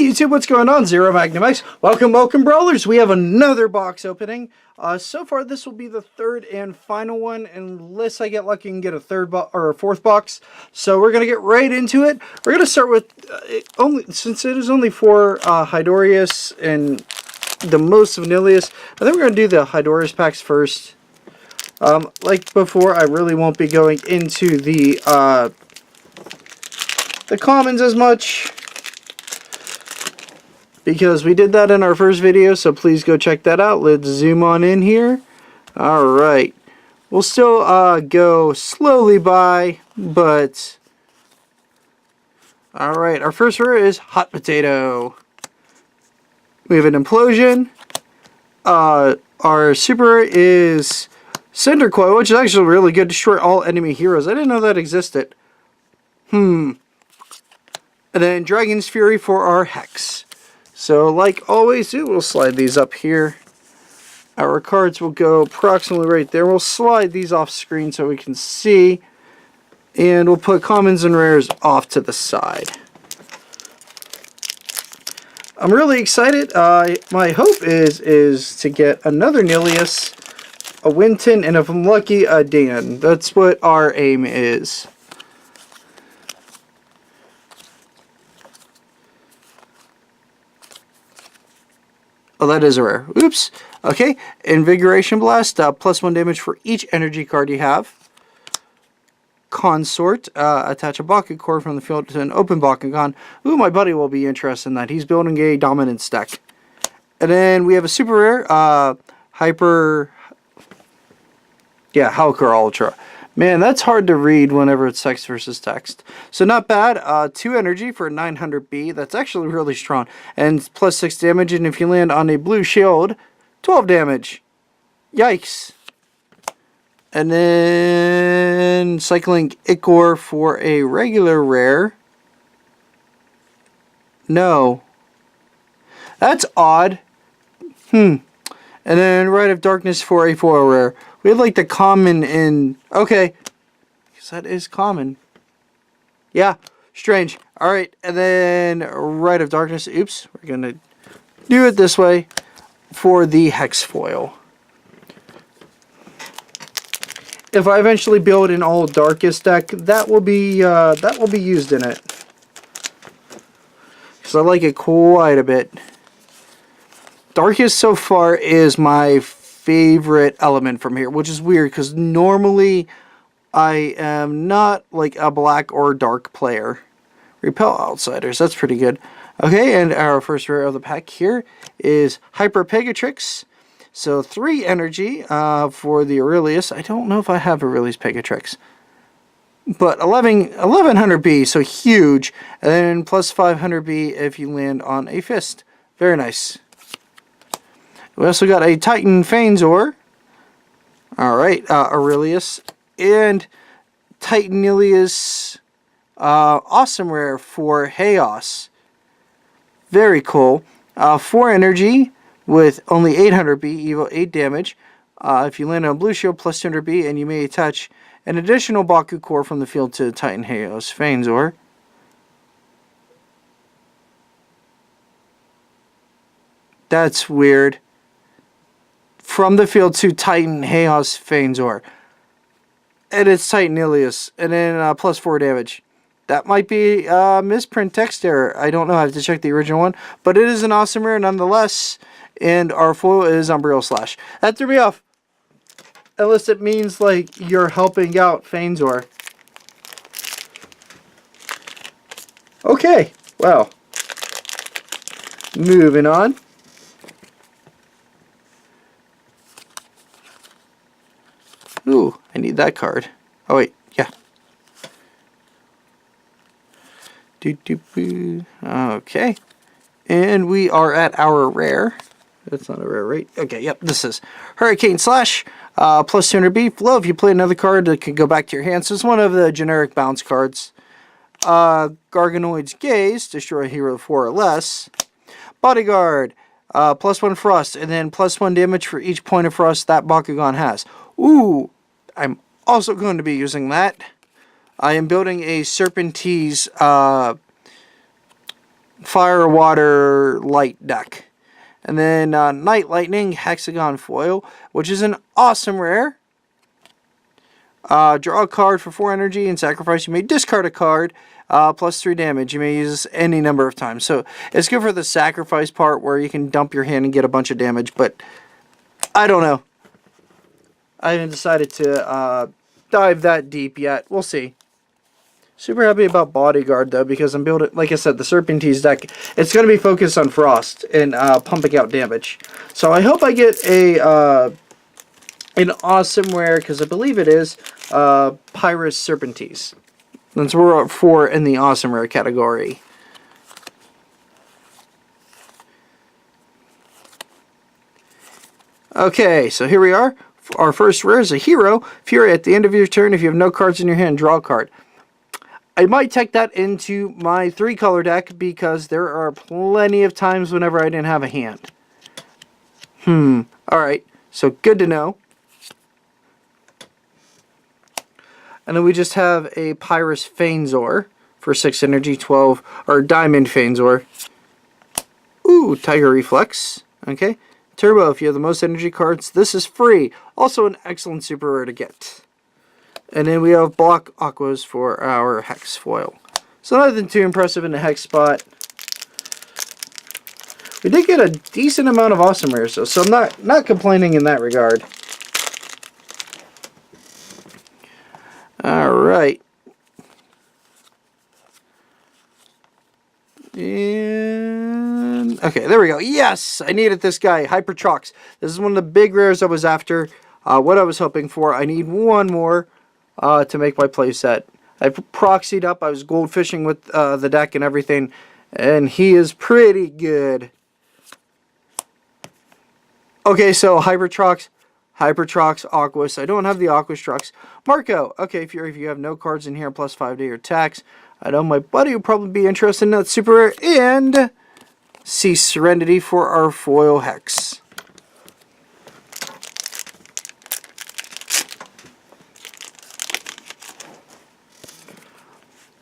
Hey YouTube, what's going on? ZeroMagnumX. Welcome, Brawlers. We have another box opening. So far, this will be the third and final one, unless I get lucky and get a fourth box. So we're gonna get right into it. We're gonna start with since it is only for Hydorius and the most of Nilius. I think we're gonna do the Hydorius packs first. Like before, I really won't be going into the commons as much, because we did that in our first video, so please go check that out. Let's zoom on in here. Alright. We'll still go slowly by, but... Alright, our first rare is Hot Potato. We have an Implosion. Our super rare is Cinder Coil, which is actually really good. Destroy all enemy heroes. I didn't know that existed. And then Dragon's Fury for our Hex. So, like always do, we'll slide these up here. Our cards will go approximately right there. We'll slide these off screen so we can see. And we'll put commons and rares off to the side. I'm really excited. My hope is to get another Nilius, a Winton, and if I'm lucky, a Dan. That's what our aim is. Oh, that is a rare. Oops. Okay. Invigoration Blast. +1 damage for each energy card you have. Consort. Attach a Bakugan core from the field to an open Bakugan. Ooh, my buddy will be interested in that. He's building a dominance deck. And then we have a super rare. Hulker Ultra. Man, that's hard to read whenever it's text versus text. So not bad. 2 energy for 900B. That's actually really strong. And +6 damage. And if you land on a blue shield, 12 damage. Yikes. And then Cycling Ichor for a regular rare. No. That's odd. And then Rite of Darkness for a foil rare. We had like the common in... Okay. Because that is common. Yeah. Strange. Alright. And then Rite of Darkness. Oops. We're going to do it this way for the Hex foil. If I eventually build an all Darkest deck, that will be used in it. Because I like it quite a bit. Darkest so far is my favorite element from here, which is weird because normally I am not like a black or dark player. Repel Outsiders, that's pretty good. Okay, and our first rare of the pack here is Hyper Pegatrix. So 3 energy for the Aurelius. I don't know if I have Aurelius Pegatrix, but 1100B, so huge, and then +500B if you land on a fist. Very nice. We also got a Titan Fanzor. Alright, Aurelius. And Titanilius Awesome Rare for Chaos. Very cool. 4 energy with only 800B, Evo 8 damage. If you land on blue shield, +200B, and you may attach an additional Baku core from the field to Titan Chaos Fanzor. That's weird. From the field to Titan Chaos Fanzor. And it's Titanilius. And then +4 damage. That might be misprint text error. I don't know. I have to check the original one. But it is an awesome rare nonetheless. And our foil is Umbreal Slash. That threw me off. Unless it means like you're helping out Fanzor. Okay. Well. Moving on. Ooh, I need that card. Oh, wait, yeah. Okay. And we are at our rare. That's not a rare, right? Okay, yep, this is Hurricane Slash. +200B. Flow, if you play another card, it can go back to your hand. So it's one of the generic bounce cards. Garganoid's Gaze. Destroy a hero 4 or less. Bodyguard. +1 Frost. And then +1 damage for each point of Frost that Bakugan has. Ooh, I'm also going to be using that. I am building a Serpentese fire, water, light deck. And then Night Lightning Hexagon Foil, which is an awesome rare. Draw a card for 4 energy and sacrifice. You may discard a card, plus 3 damage. You may use this any number of times. So it's good for the sacrifice part where you can dump your hand and get a bunch of damage. But I don't know. I haven't decided to dive that deep yet. We'll see. Super happy about Bodyguard though, because I'm building, like I said, the Serpentines deck. It's going to be focused on Frost and pumping out damage. So I hope I get a an awesome rare, because I believe it is Pyrus Serpentines. That's what we're up for in the awesome rare category. Okay, so here we are. Our first rare is a Hero. Fury, at the end of your turn, if you have no cards in your hand, draw a card. I might take that into my 3-color deck, because there are plenty of times whenever I didn't have a hand. Alright, so good to know. And then we just have a Pyrus Phainzor for 6 energy, 12, or Diamond Phainzor. Ooh, Tiger Reflex. Okay. Turbo, if you have the most energy cards, this is free. Also an excellent super rare to get. And then we have Block Aquas for our Hex Foil. So nothing too impressive in the Hex spot. We did get a decent amount of awesome rares though, so I'm not complaining in that regard. Alright. And okay, there we go. Yes! I needed this guy, Hypertrox. This is one of the big rares I was after. What I was hoping for. I need one more to make my playset. I proxied up. I was gold fishing with the deck and everything. And he is pretty good. Okay, so Hypertrox, Aquas. I don't have the Aquastrux. Marco. Okay, if you have no cards in here, plus 5 to your attacks. I know my buddy would probably be interested in that super rare. And Sea Serenity for our foil Hex.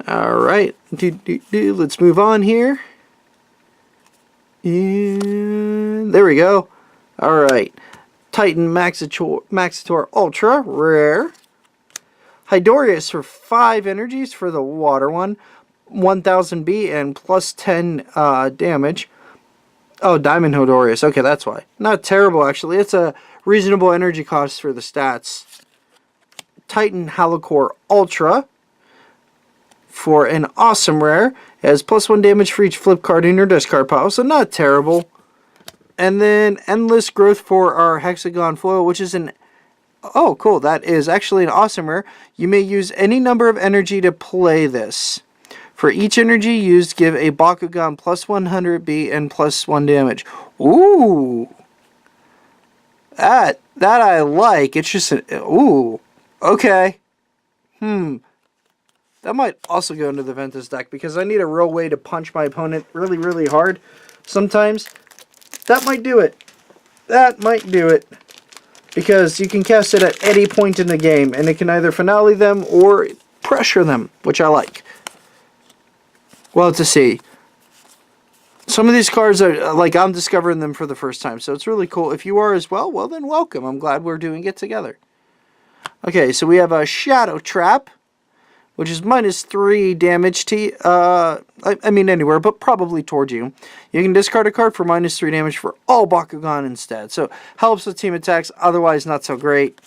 Alright, let's move on here. And there we go. Alright, Titan Maxitor Ultra, rare. Hydorius for 5 energies for the water one. 1000 B and plus 10 damage. Oh, Diamond Hydorius. Okay, that's why. Not terrible, actually. It's a reasonable energy cost for the stats. Titan Halocore Ultra for an awesome rare. It has plus 1 damage for each flip card in your discard pile, so not terrible. And then Endless Growth for our Hexagon Foil, which is an... Oh, cool. That is actually an awesome rare. You may use any number of energy to play this. For each energy used, give a Bakugan plus 100 B and plus 1 damage. Ooh. That I like. It's just an... Ooh. Okay. That might also go into the Ventus deck, because I need a real way to punch my opponent really, really hard sometimes. That might do it. That might do it. Because you can cast it at any point in the game, and it can either finale them or pressure them, which I like. Well, to see. Some of these cards are, like, I'm discovering them for the first time, so it's really cool. If you are as well, well then welcome. I'm glad we're doing it together. Okay, so we have a Shadow Trap, which is minus 3 damage to, I mean anywhere, but probably towards you. You can discard a card for minus 3 damage for all Bakugan instead. So, helps with team attacks, otherwise not so great.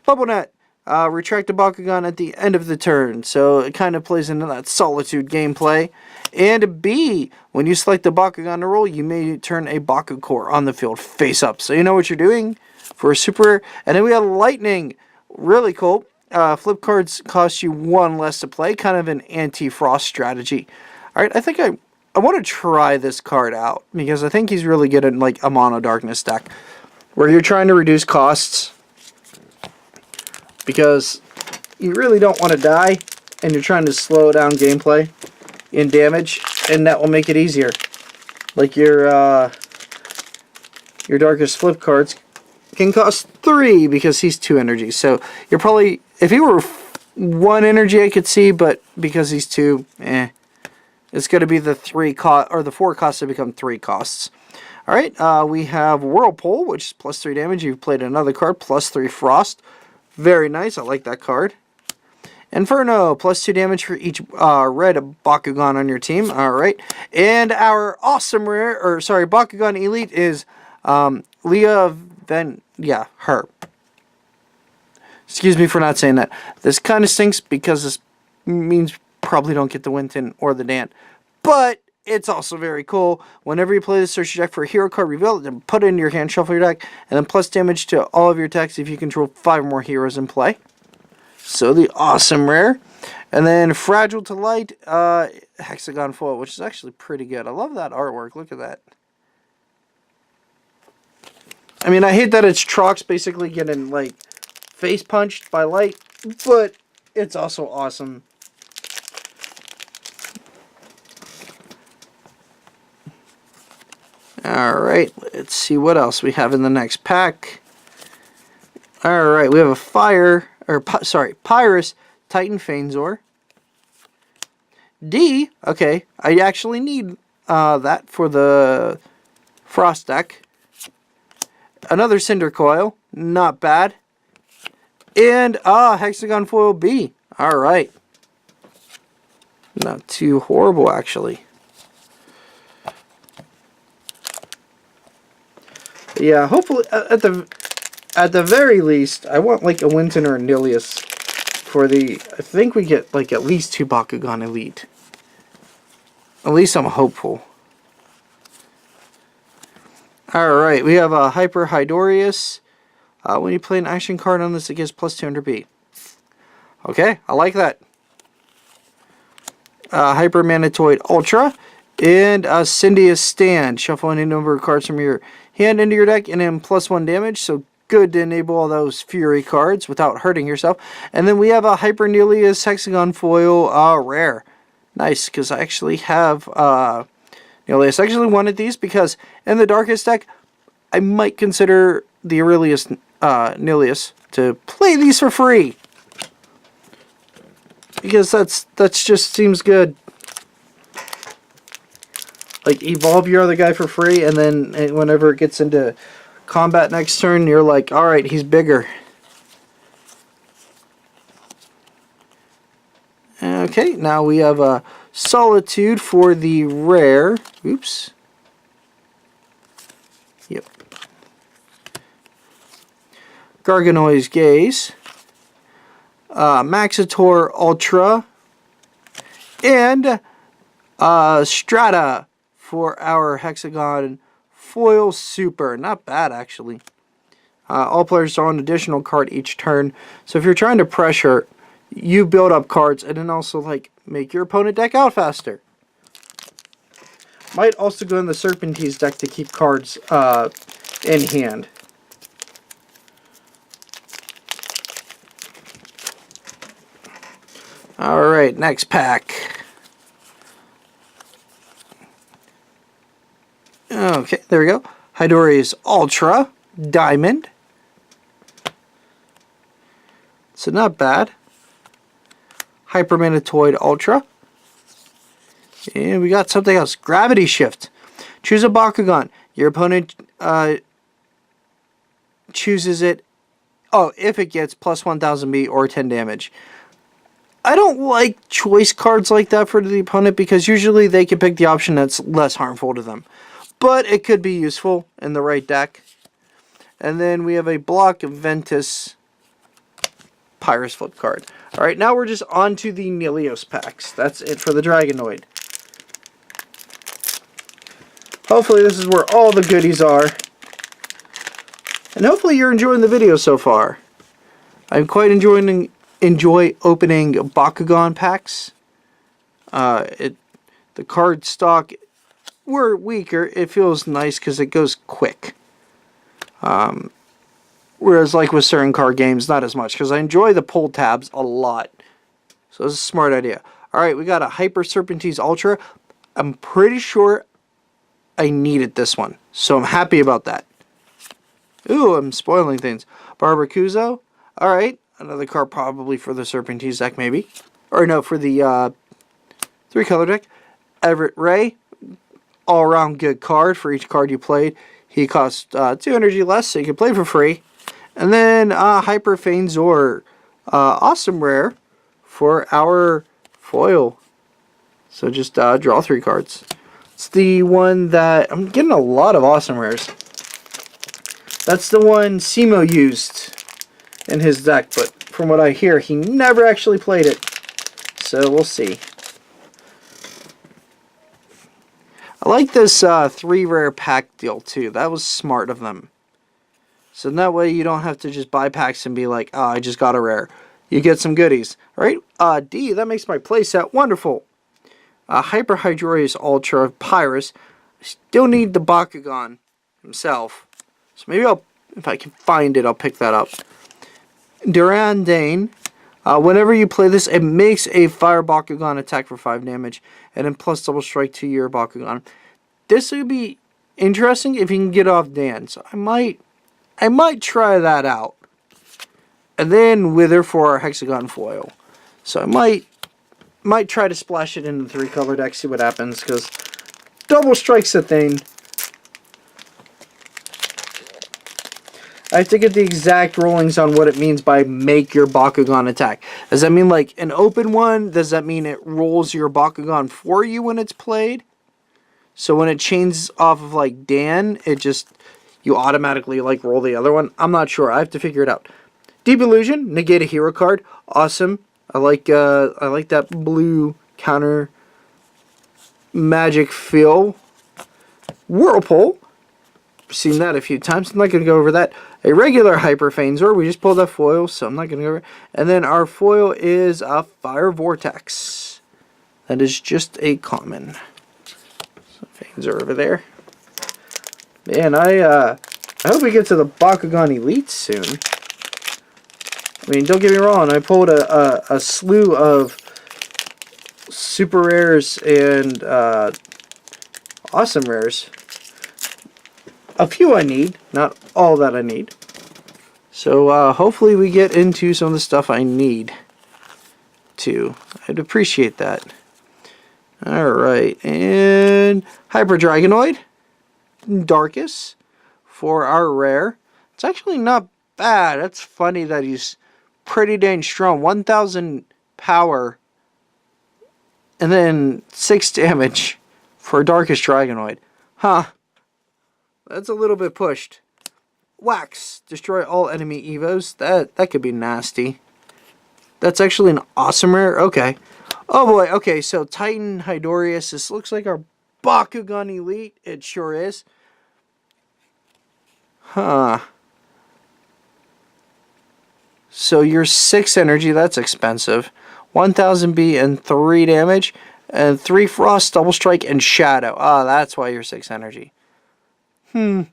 Bubble Net, retract a Bakugan at the end of the turn. So, it kind of plays into that Solitude gameplay. And B, when you select the Bakugan to roll, you may turn a Bakucore on the field face up. So, you know what you're doing for a super. And then we have Lightning, really cool. Flip cards cost you 1 less to play, kind of an anti-frost strategy. Alright, I think I want to try this card out, because I think he's really good in like a Mono Darkness deck, where you're trying to reduce costs, because you really don't want to die, and you're trying to slow down gameplay in damage, and that will make it easier. Like your Darkest Flip cards can cost 3 because he's 2 energy. So you're probably, if he were 1 energy I could see, but because he's 2, It's going to be the 4 costs to become 3 costs. Alright, we have Whirlpool, which is plus 3 damage. You've played another card, plus 3 Frost. Very nice, I like that card. Inferno, plus 2 damage for each red Bakugan on your team. Alright, and our awesome rare, Bakugan Elite is Leah her. Excuse me for not saying that. This kind of stinks because this means probably don't get the Winton or the Dan. But it's also very cool. Whenever you play this, search your deck for a hero card, reveal it, then put it into your hand, shuffle your deck, and then plus damage to all of your attacks if you control 5 or more heroes in play. So the awesome rare. And then Fragile to Light, Hexagon Foil, which is actually pretty good. I love that artwork. Look at that. I mean, I hate that it's Trox basically getting, like, face punched by light, but it's also awesome. Alright, let's see what else we have in the next pack. Alright, we have a Pyrus Titan Phainzor. D, okay, I actually need that for the Frost deck. Another Cinder Coil, not bad. And Hexagon Foil B. Alright. Not too horrible, actually. Yeah, hopefully at the very least, I want like a Winton or a Nilius for the. I think we get like at least 2 Bakugan Elite. At least I'm hopeful. Alright, we have a Hyper Hydorius. When you play an action card on this, it gives plus 200 B. Okay, I like that. Hyper Manitoid Ultra. And Cyndia's Stand. Shuffle any number of cards from your hand into your deck and then plus 1 damage. So good to enable all those Fury cards without hurting yourself. And then we have a Hyper Nelius Hexagon Foil Rare. Nice, because I actually have Nelius. I actually wanted these because in the Darkest deck, I might consider the Aurelius Nilius to play these for free. Because that's just seems good. Like, evolve your other guy for free, and then whenever it gets into combat next turn, you're like, alright, he's bigger. Okay, now we have a Solitude for the rare. Oops. Yep. Garganoi's Gaze. Maxitor Ultra. And Strata for our Hexagon Foil Super. Not bad, actually. All players draw an additional card each turn. So if you're trying to pressure, you build up cards and then also like make your opponent deck out faster. Might also go in the Serpentines deck to keep cards in hand. Alright, next pack. Okay, there we go. Hydorius Ultra Diamond. So not bad. Hypermanitoid Ultra. And we got something else. Gravity Shift. Choose a Bakugan. Your opponent chooses it. Oh, if it gets plus 1000 B or 10 damage. I don't like choice cards like that for the opponent because usually they can pick the option that's less harmful to them. But it could be useful in the right deck. And then we have a Block Ventus Pyrus flip card. Alright, now we're just on to the Nilios packs. That's it for the Dragonoid. Hopefully this is where all the goodies are. And hopefully you're enjoying the video so far. I'm quite enjoy opening Bakugan packs. The card stock were weaker. It feels nice because it goes quick. Whereas like with certain card games, not as much. Because I enjoy the pull tabs a lot. So it's a smart idea. Alright, we got a Hyper Serpentines Ultra. I'm pretty sure I needed this one. So I'm happy about that. Ooh, I'm spoiling things. Barbacuzo. Alright, another card probably for the Serpentines deck maybe. Or no, for the 3-color deck. Everett Ray, all around good card for each card you played. He costs 2 energy less, so you can play for free. And then Hyper Feign Zor, awesome rare for our foil. So just draw 3 cards. It's the one that I'm getting a lot of awesome rares. That's the one Simo used in his deck, but from what I hear, he never actually played it. So we'll see. I like this 3 rare pack deal too. That was smart of them. So that way you don't have to just buy packs and be like, oh, I just got a rare. You get some goodies. Alright, D, that makes my playset wonderful. Hyper Hydroius Ultra Pyrus. I still need the Bakugan himself. So maybe if I can find it, I'll pick that up. Durandane. Whenever you play this, it makes a Fire Bakugan attack for 5 damage. And then plus double strike to your Bakugan. This would be interesting if you can get off Dan. So I might try that out. And then Wither for our Hexagon foil. So I might try to splash it in the 3-color deck, see what happens, because double strike's a thing. I have to get the exact rollings on what it means by make your Bakugan attack. Does that mean like an open one? Does that mean it rolls your Bakugan for you when it's played? So when it changes off of like Dan, it just, you automatically like roll the other one? I'm not sure. I have to figure it out. Deep Illusion, negate a hero card. Awesome. I like that blue counter magic feel. Whirlpool. Seen that a few times. I'm not going to go over that. A regular Hyper Feign Zor. We just pulled that foil, so I'm not going to go over it. And then our foil is a Fire Vortex. That is just a common. So Feign Zor over there. Man, I hope we get to the Bakugan Elite soon. I mean, don't get me wrong, I pulled a slew of super rares and awesome rares. A few I need, not all that I need. So hopefully we get into some of the stuff I need to. I'd appreciate that. Alright, and Hyper Dragonoid, Darkus for our rare. It's actually not bad. That's funny that he's pretty dang strong. 1000 power and then 6 damage for Darkus Dragonoid. Huh. That's a little bit pushed. Wax. Destroy all enemy evos. That could be nasty. That's actually an awesome rare. Okay. Oh boy. Okay, so Titan Hydorius. This looks like our Bakugan Elite. It sure is. Huh. So you're 6 energy, that's expensive. 1000 B and 3 damage. And 3 frost, double strike, and shadow. Ah, that's why you're 6 energy. I don't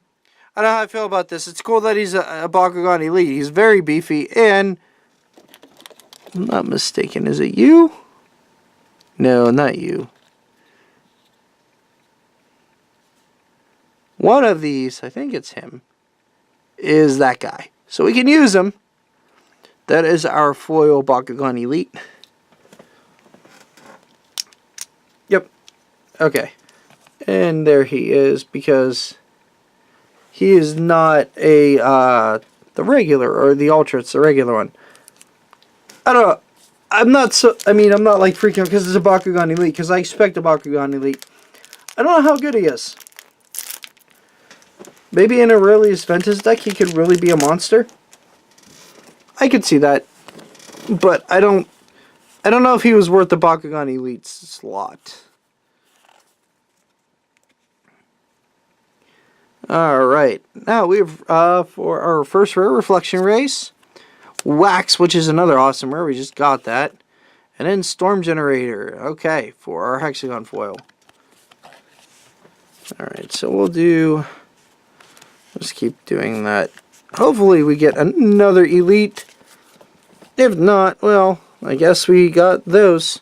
know how I feel about this. It's cool that he's a Bakugan Elite. He's very beefy, and if I'm not mistaken, is it you? No, not you. One of these, I think it's him, is that guy. So we can use him. That is our foil Bakugan Elite. Yep. Okay. And there he is, because he is not a the regular or the ultra. It's the regular one. I don't know. I'm not like freaking out because it's a Bakugan Elite, because I expect a Bakugan Elite. I don't know how good he is. Maybe in Aurelius Ventus deck he could really be a monster. I could see that, but I don't know if he was worth the Bakugan Elite slot. Alright, now we have, for our first rare, Reflection Race, Wax, which is another awesome rare, we just got that, and then Storm Generator, okay, for our Hexagon foil. Alright, so let's keep doing that. Hopefully we get another Elite. If not, well, I guess we got those.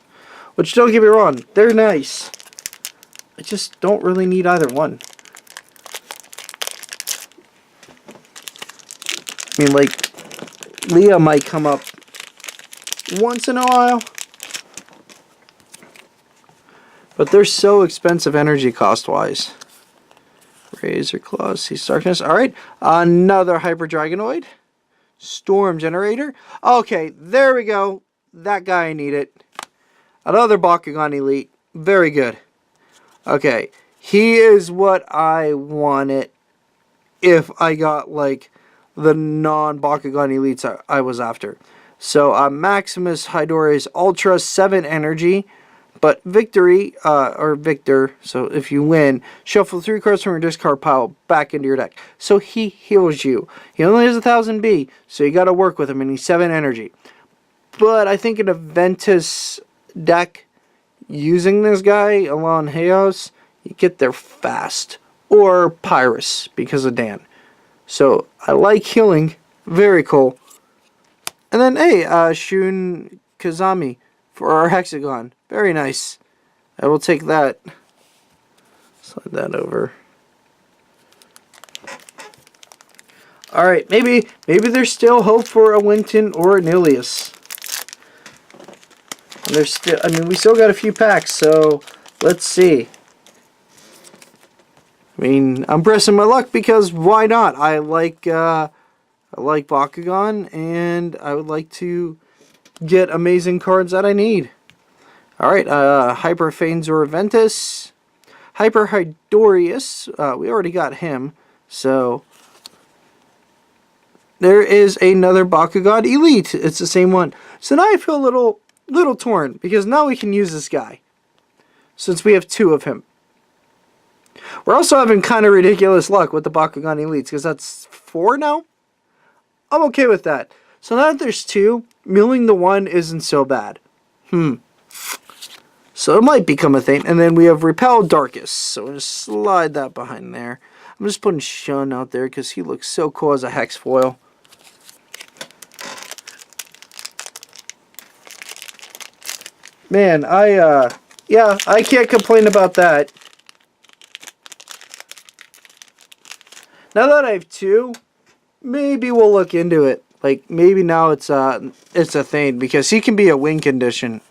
Which, don't get me wrong, they're nice. I just don't really need either one. I mean, like, Leah might come up once in a while. But they're so expensive energy cost-wise. Razor Claws, Cease Darkness. Alright, another Hyper Dragonoid. Storm Generator. Okay, there we go. That guy I need it. Another Bakugan Elite. Very good. Okay, he is what I wanted if I got, like, the non-Bakugan Elites I was after. So, Maximus Hydori's Ultra 7 Energy. But Victory, or Victor, so if you win, shuffle 3 cards from your discard pile back into your deck. So he heals you. He only has 1000 B, so you gotta work with him, and he's 7 energy. But I think in a Ventus deck, using this guy, along Chaos, you get there fast. Or Pyrus, because of Dan. So, I like healing. Very cool. And then, hey, Shun Kazami for our Hexagon. Very nice. I will take that. Slide that over. Alright, maybe there's still hope for a Winton or an Ilias. And there's still, I mean, we still got a few packs, so let's see. I mean, I'm pressing my luck because why not? I like Bakugan, and I would like to get amazing cards that I need. Alright, Hyper Phainzor Ventus. Hyper Hydorius. We already got him. So, there is another Bakugan Elite. It's the same one. So now I feel a little torn, because now we can use this guy. Since we have 2 of him. We're also having kind of ridiculous luck with the Bakugan Elites, because that's 4 now? I'm okay with that. So now that there's 2, milling the 1 isn't so bad. So it might become a thing. And then we have Repel Darkus. So I'm going to slide that behind there. I'm just putting Shun out there because he looks so cool as a hex foil. Man, yeah, I can't complain about that. Now that I have 2, maybe we'll look into it. Like, maybe now it's a thing, because he can be a win condition.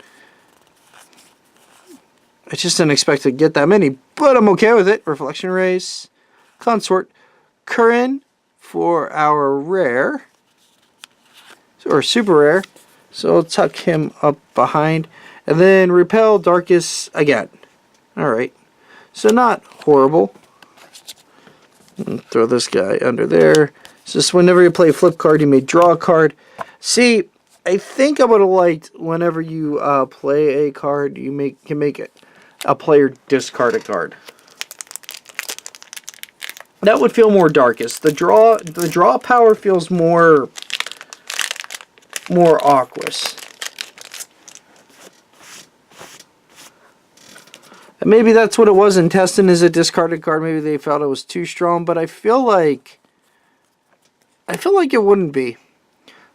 I just didn't expect to get that many, but I'm okay with it. Reflection Rays, Consort, Curran for our rare, or super rare. So I'll tuck him up behind. And then Repel Darkus again. Alright. So not horrible. And throw this guy under there. It's just whenever you play a flip card, you may draw a card. See, I think I would have liked whenever you play a card, you can make it a player discard a card. That would feel more darkest. The draw power feels more aqueous. And maybe that's what it was in testing as a discarded card. Maybe they felt it was too strong, but I feel like it wouldn't be.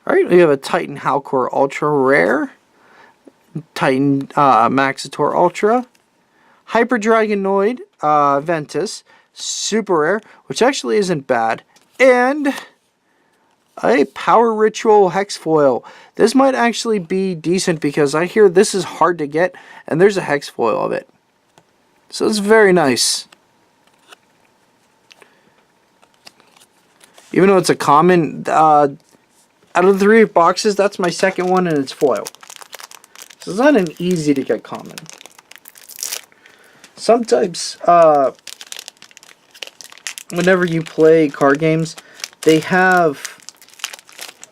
Alright, we have a Titan Halcor Ultra Rare. Titan Maxitor Ultra. Hyper Dragonoid Ventus. Super Rare, which actually isn't bad. And a Power Ritual Hex Foil. This might actually be decent because I hear this is hard to get, and there's a Hex Foil of it. So it's very nice. Even though it's a common, out of the 3 boxes, that's my second one, and it's foil. So it's not an easy to get common. Sometimes, whenever you play card games, they have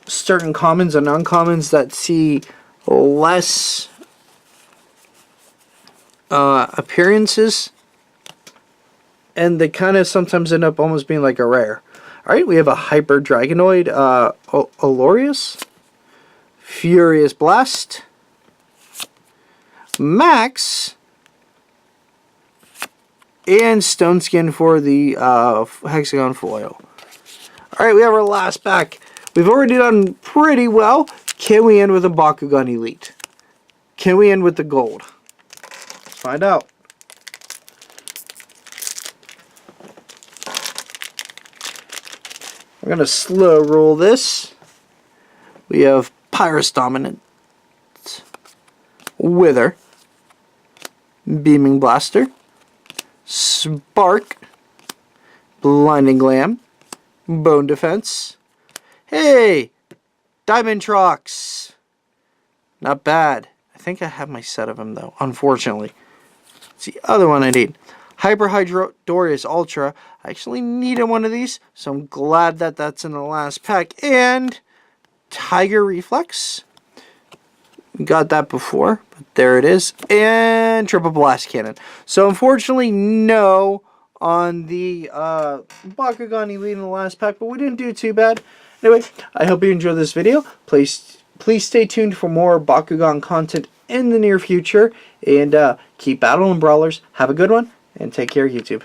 certain commons and uncommons that see less appearances, and they kind of sometimes end up almost being like a rare. Alright, we have a Hyper Dragonoid Olorius, Furious Blast, Max, and Stone Skin for the Hexagon Foil. Alright, we have our last pack. We've already done pretty well. Can we end with a Bakugan Elite? Can we end with the gold? Let's find out. We're going to slow roll this. We have Pyrus Dominant, Wither, Beaming Blaster, Spark, Blinding Glam, Bone Defense. Hey! Diamond Trox! Not bad. I think I have my set of them though, unfortunately. It's the other one I need. Hyper Hydrodorius Ultra. I actually needed one of these, so I'm glad that that's in the last pack. And Tiger Reflex. Got that before, but there it is. And Triple Blast Cannon. So unfortunately, no on the Bakugan Elite in the last pack, but we didn't do too bad. Anyway, I hope you enjoyed this video. Please stay tuned for more Bakugan content in the near future. And keep battling, Brawlers. Have a good one, and take care, YouTube.